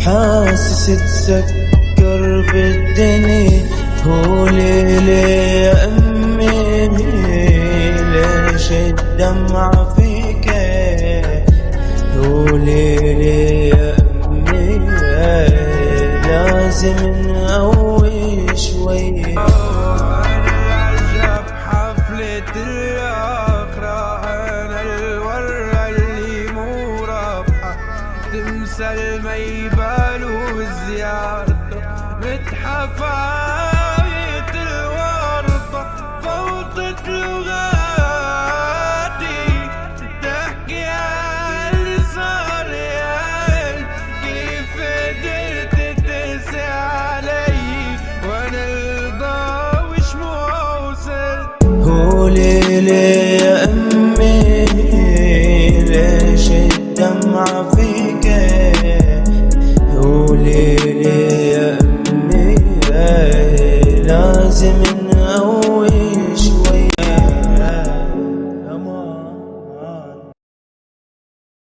حاسس اتسكر بالدنيا. هو ليلي يا امي ليش الدمعة فيك؟ هو ليلي يا امي لازم نقوي شوي. انا العجب حفلة الاخرة، انا الورة اللي مو رابحة، تمثل ما يبالو الزيارة، متحف عاية الورطة، فوتت لغاتي تحكي عن اللي صار يا كيف قدرت تقسي علي وانا الضوي شموع وصلت. هو ليلي يا امي ليش الدمعة فيك؟